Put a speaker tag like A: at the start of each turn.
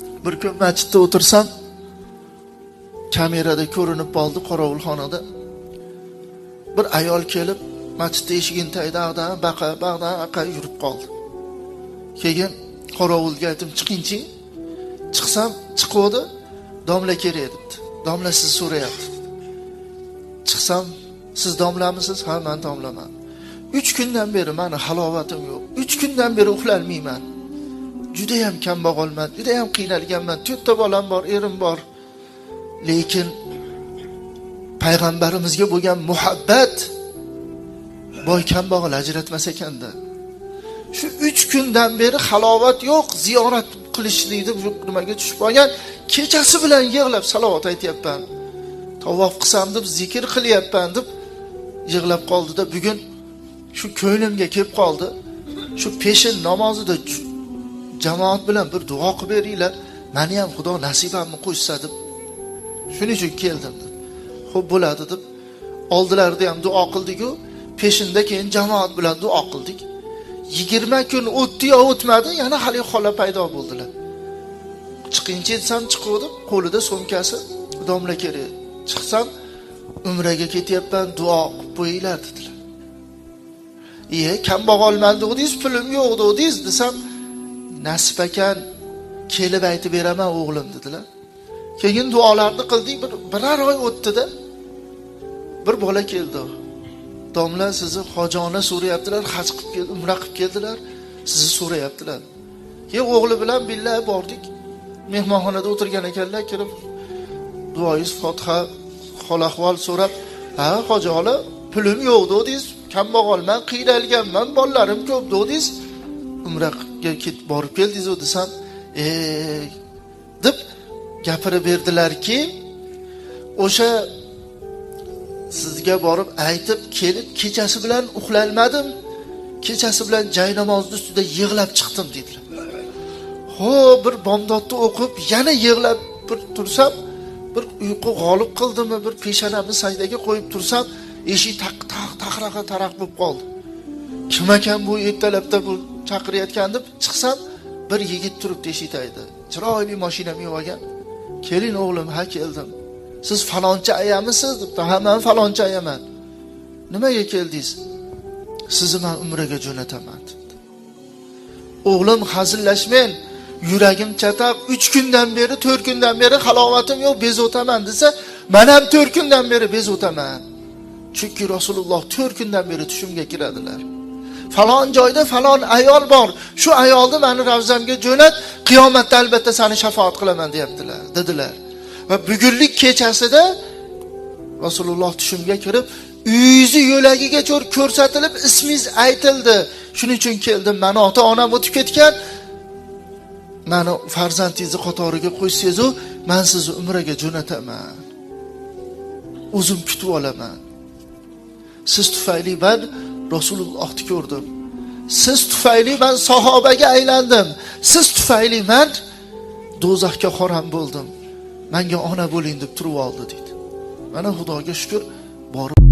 A: Bir kun masjidda o'tirsam, kamerada ko'rinib qoldi qorovulxonada. Bir ayol kelib, masjid eshigini taydaqdan, baqa yurib qoldi. Keyin qorovulga aytdim, "Chiqingchi." Chiqsam, chiqdi, "Domla kerak" debdi. "Domla sizni so'rayapti." Chiqsam, "Siz domlamisiz?" "Ha, men domlaman. 3 kundan beri meni halovatim yo'q. 3 kundan beri uxlolmayman. Juda ham kambag'alman, juda ham qiynalganman. 4 ta bolam bor, erim bor. Lekin payg'ambarimizga bo'lgan muhabbat boy kambag'al ajratmas ekanda. Shu 3 kundan beri halovat yo'q, ziyorat qilishlikni nimaga tushib qolgan, kechasi bilan yig'lab salovat aytyapman. Tavof qilsam deb zikr qilyapman deb yig'lab qoldida bugun shu ko'nglimga kelib qoldi. Shu peshin namozida jamoat bilan bir duo qilib beringlar, meni ham Xudo nasibamni qo'shsa deb. Shuning uchun keldim. Xo'p bo'ladi deb oldilarida ham duo qildik-ku, peshinda keyin jamoat bilan duo qildik. 20 kun o'tdi yo o'tmadi, yana hali xola paydo bo'ldilar. Chiqinchi desam chiqdim, qo'lida so'mkasi, domla kerak. Chiqsam, umraga ketyapman, duo qilib qo'yinglar dedilar. Kambag'alman dedingiz, pulim yo'q dedingiz desam, nasib ekan kelib aytib beraman o'g'lim dedilar. Keyin duolarni qildik, birar oy o'tdi-da. Bir bola keldi. "Domla sizni hojona so'rayaptilar, haj qilib keldi, umra qilib keldilar, sizni so'rayaptilar." Keyin o'g'li bilan billahi bordik. Mehmonxonada o'tirgan ekanlar, kirib duoyiz, Fotiha, hol ahvol so'rab, "Ha, hojola, pulim yo'q dedingiz, kambag'alman, qiynalganman, bolalarim ko'p dedingiz, umraga ketib borib keldingiz" desam, deb gapirib berdilarki, o'sha sizga borib aytib kelib kechasi bilan uxlalmadim, kechasi bilan joy namozni ustida yig'lab chiqdim dedilar. Xo'p, bir bomdodni o'qib yana yig'lab bir tursam, bir uyqu g'olib qildimi, bir peshonamni sajdaga qo'yib tursam, eshik taqraqa taraq bo'lib qoldi. Kim ekan bu ertalabda bu chaqirayotgan deb chiqsam, bir yigit turibdi eshik tagida. Chiroyli mashinam yo'g'agan. "Keling o'g'lim, ha keldim. Siz falonchi ayamisiz?" debdi. "Ha, men falonchi ayaman." "Nimaga keldingiz?" "Sizni men umraga jo'nataman" dedi. "O'g'lim, hazillashmang. Yuragim chataq, 3 kundan beri, 4 kundan beri halovatim yo'q, bezotaman" desa, "Men ham 4 kundan beri bezotaman. Chunki Rasululloh 4 kundan beri tushimga kiradilar. Falon joyda falon ayol bor. Shu ayolni meni ravzamga jo'nat, qiyomatda albatta seni shafaat qilaman" deyaptilar, dedilar. Va bugunlik kechasida Rasululloh tushimga kirib, uyingizni yo'lagiga ko'rsatilib, ismingiz aytildi. Shuning uchun keldim. Meni ota-onam o'tib ketgan. Meni farzandingizni qatoriga qo'ysangiz, men sizni umraga jo'nataman. O'zim kutib olaman. Siz tufayli men Rasulullohni ko'rdim. Siz tufayli men sahobaga aylandim. Siz tufayli men do'zaxga qoram bo'ldim. Menga ona bo'ling deb turib oldi dedi. Mana Xudoga shukr, borib